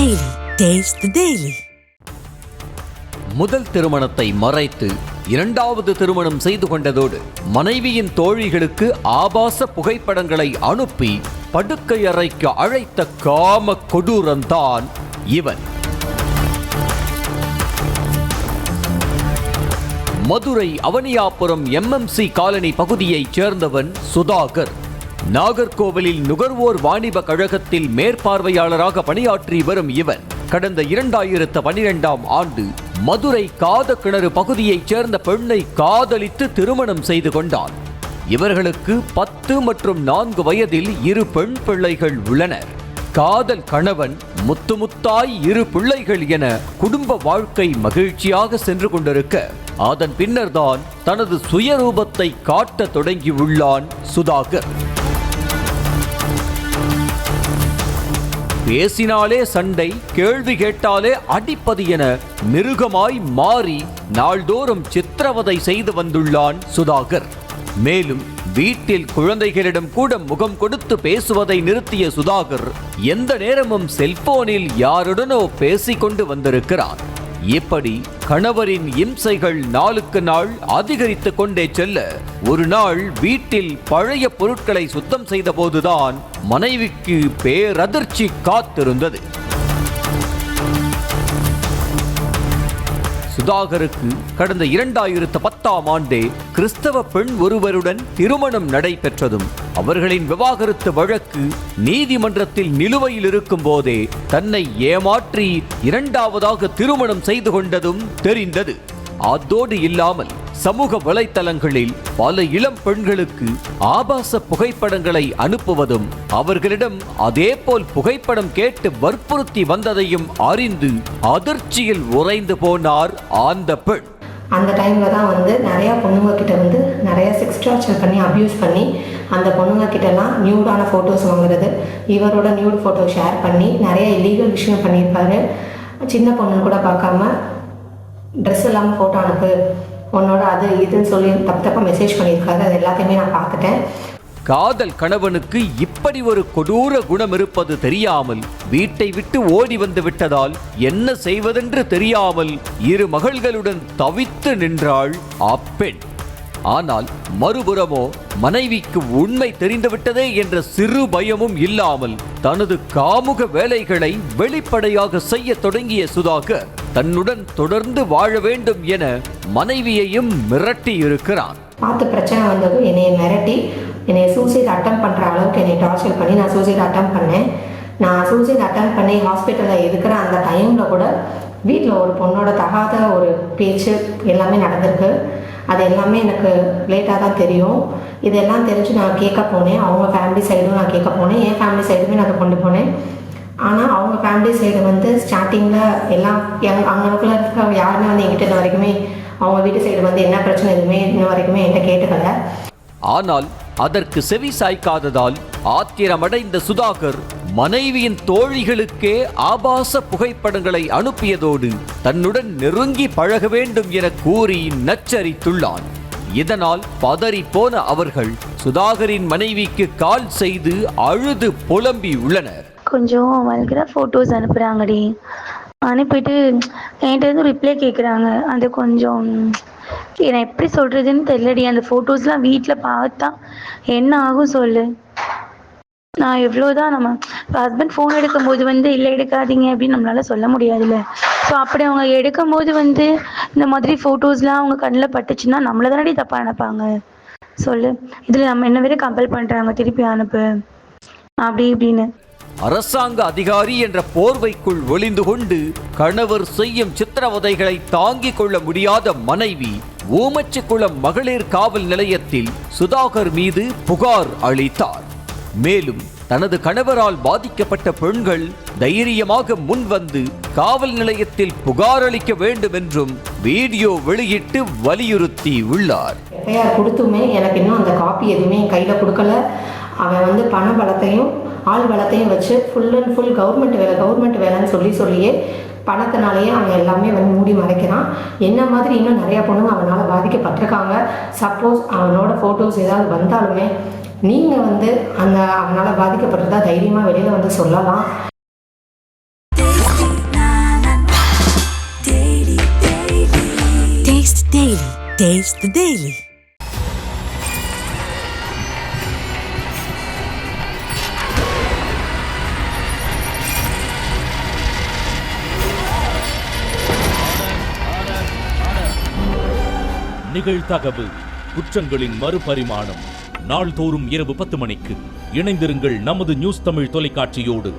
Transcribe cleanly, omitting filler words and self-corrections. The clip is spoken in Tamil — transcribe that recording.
Daily. Taste the Daily. முதல் திருமணத்தை மறைத்து இரண்டாவது திருமணம் செய்து கொண்டதோடு மனைவியின் தோழிகளுக்கு ஆபாச புகைப்படங்களை அனுப்பி படுக்கை அறைக்கு அழைத்த காம கொடூரன்தான் இவன். மதுரை அவனியாபுரம் MMC காலனி பகுதியைச் சேர்ந்தவன் சுதாகர். நாகர்கோவிலில் நுகர்வோர் வாணிப கழகத்தில் மேற்பார்வையாளராக பணியாற்றி வரும் இவன் கடந்த 2012ஆம் ஆண்டு மதுரை காதக்கிணறு பகுதியைச் சேர்ந்த பெண்ணை காதலித்து திருமணம் செய்து கொண்டான். இவர்களுக்கு 10 மற்றும் 4 வயதில் 2 பெண் பிள்ளைகள் உள்ளனர். காதல் கணவன் முத்தாய் 2 பிள்ளைகள் என குடும்ப வாழ்க்கை மகிழ்ச்சியாக சென்று கொண்டிருக்க அதன் பின்னர்தான் தனது சுயரூபத்தை காட்ட தொடங்கியுள்ளான் சுதாகர். பேசினாலே சண்டை, கேள்வி கேட்டாலே அடிப்பது என மிருகமாய் மாறி நாள்தோறும் சித்திரவதை செய்து வந்துள்ளான் சுதாகர். மேலும் வீட்டில் குழந்தைகளிடம் கூட முகம் கொடுத்து பேசுவதை நிறுத்திய சுதாகர் எந்த நேரமும் செல்போனில் யாருடனோ பேசிக்கொண்டு வந்திருக்கிறான். இப்படி கணவரின் இம்சைகள் நாளுக்கு நாள் அதிகரித்து கொண்டே செல்ல ஒரு நாள் வீட்டில் பழைய பொருட்களை சுத்தம் செய்த போதுதான் மனைவிக்கு பேரதிர்ச்சி காத்திருந்தது. சுதாகருக்கு கடந்த 2010ஆம் ஆண்டே கிறிஸ்தவ பெண் ஒருவருடன் திருமணம் நடைபெற்றதும் அவர்களின் விவாகரத்து வழக்கு நீதிமன்றத்தில் நிலுவையில் இருக்கும் போதே தன்னை ஏமாற்றி இரண்டாவதாக திருமணம் செய்து கொண்டதும் தெரிந்தது. அதோடு இல்லாமல் சமூக வலைத்தளங்களில் பல இளம் பெண்களுக்கு ஆபாச புகைப்படங்களை அனுப்புவதும் அவர்களிடம் அதேபோல் புகைப்படம் கேட்டு வற்புறுத்தி வந்ததையும் அறிந்து அதிர்ச்சியில் உறைந்து போனார் அந்த பெண். அந்த டைமில் தான் நிறையா பொண்ணுங்க கிட்ட நிறையா செக்ஸ் டார்ச்சர் பண்ணி அப்யூஸ் பண்ணி அந்த பொண்ணுங்க கிட்டலாம் நியூடான ஃபோட்டோஸ் வாங்குறது, இவரோட நியூட் ஃபோட்டோ ஷேர் பண்ணி நிறைய இல்லீகல் விஷயம் பண்ணியிருப்பாரு. சின்ன பொண்ணுன்னு கூட பார்க்காம ட்ரெஸ் இல்லாமல் ஃபோட்டோ அனுப்பு உன்னோட அது இதுன்னு சொல்லி தப்பாக மெசேஜ் பண்ணியிருக்காரு. அது எல்லாத்தையுமே நான் பார்த்துட்டேன். காதல் கணவனுக்கு இப்படி ஒரு கொடூர குணம் இருப்பது தெரியாமல் வீட்டை விட்டு ஓடி வந்து விட்டதால் என்ன செய்வதென்று தெரியாமல் 2 மகள்களுடன் தவித்து நின்றாள் அப்பெண். ஆனால் மறுபுறமோ மனைவிக்கு உண்மை தெரிந்துவிட்டதே என்ற சிறு பயமும் இல்லாமல் தனது காமுக வேலைகளை வெளிப்படையாக செய்ய தொடங்கிய சுதாகர் தன்னுடன் தொடர்ந்து வாழ வேண்டும் என மனைவியையும் மிரட்டி இருக்கிறான். பார்த்து பிரச்சனை வந்ததும் என்னை மிரட்டி என்னை சூசைட் அட்டம் பண்ணுற அளவுக்கு என்னை டார்ச்சர் பண்ணி நான் சூசைட் அட்டம் பண்ணேன். நான் சூசைட் அட்டம் பண்ணி ஹாஸ்பிட்டலில் இருக்கிற அந்த டைமில் கூட வீட்டில் ஒரு பொண்ணோட தகாத ஒரு பேச்சு எல்லாமே நடந்திருக்கு. அது எல்லாமே எனக்கு லேட்டாக தான் தெரியும். இதெல்லாம் தெரிஞ்சு நான் கேட்க போனேன். அவங்க ஃபேமிலி சைடும் நான் கேட்க போனேன், என் ஃபேமிலி சைடுமே நான் அதை கொண்டு போனேன். ஆனால் அவங்க ஃபேமிலி சைடு ஸ்டார்டிங்கில் எல்லாம் அவங்களுக்குள்ள இருக்க யாருமே என்கிட்ட இன்ன வரைக்குமே அவங்க வீட்டு சைடு என்ன பிரச்சனை எதுவுமே இன்ன வரைக்குமே என்கிட்ட கேட்டுக்கல. ஆனால் அதற்கு செவி சாய்க்காததால் ஆத்திரமடைந்த சுதாகர் மனைவியின் தோழிகளுக்கே ஆபாச புகைப்படங்களை அனுப்பியதோடு தன்னுடன் நெருங்கி பழக வேண்டும் என கூறி நச்சரித்துள்ளான். இதனால் பதறி போன அவர்கள் சுதாகரின் மனைவிக்கு கால் செய்து அழுது புலம்பி உள்ளனர். கொஞ்சம் வல்கரா ஃபோட்டோஸ் அனுப்புகிறாங்கடி, அனுப்பிட்டு என்கிட்ட ரிப்ளை கேட்குறாங்க. அது கொஞ்சம் நான் எப்படி சொல்கிறதுன்னு தெரியலடி. அந்த ஃபோட்டோஸ்லாம் வீட்டில் பார்த்தா என்ன ஆகும் சொல்லு. நான் எவ்வளோதான் நம்ம ஹஸ்பண்ட் ஃபோன் எடுக்கும்போது இல்லை எடுக்காதீங்க அப்படின்னு நம்மளால சொல்ல முடியாதுல்ல. ஸோ அப்படி அவங்க எடுக்கும்போது இந்த மாதிரி ஃபோட்டோஸ்லாம் அவங்க கண்ணில் பட்டுச்சுன்னா நம்மளை தானடி தப்பாக நினைப்பாங்க சொல்லு. இதில் நம்ம என்ன வேற கம்பல் பண்ணுறாங்க திருப்பி அனுப்பு அப்படி இப்படின்னு. அரசாங்க அதிகாரி என்ற போர்வைக்குள் ஒளிந்து கொண்டு கணவர் செய்யும் சித்திரவதைகளை தாங்கிக் கொள்ள முடியாத மனைவி ஊமச்சிக்குளம் மகளிர் காவல் நிலையத்தில் சுதாகர் மீது புகார் அளித்தார். மேலும் தனது கணவரால் பாதிக்கப்பட்ட பெண்கள் தைரியமாக முன்வந்து காவல் நிலையத்தில் புகார் அளிக்க வேண்டும் என்றும் வீடியோ வெளியிட்டு வலியுறுத்தி உள்ளார். எஃப்ஐஆர் கொடுத்துமே எனக்கு இன்னும் அந்த காப்பி எதுவுமே கையில் கொடுக்கல. அவன் பண பலத்தையும் ஆள் பலத்தையும் வச்சு ஃபுல் அண்ட் ஃபுல் கவர்மெண்ட் வேலைன்னு சொல்லியே பணத்தினாலேயே அவன் எல்லாமே மூடி மறைக்கிறான். என்ன மாதிரி இன்னும் நிறையா பொண்ணுங்க அவனால் பாதிக்கப்பட்டிருக்காங்க. சப்போஸ் அவனோட ஃபோட்டோஸ் ஏதாவது வந்தாலுமே நீங்கள் அந்த அவனால் பாதிக்கப்பட்டிருந்தா தைரியமாக வெளியில் சொல்லலாம். Daily. Taste the Daily. நிகழ்தகவு குற்றங்களின் மறுபரிமாணம் நாள்தோறும் இரவு 10 மணிக்கு இணைந்திருங்கள் நமது நியூஸ் தமிழ் தொலைக்காட்சியோடு.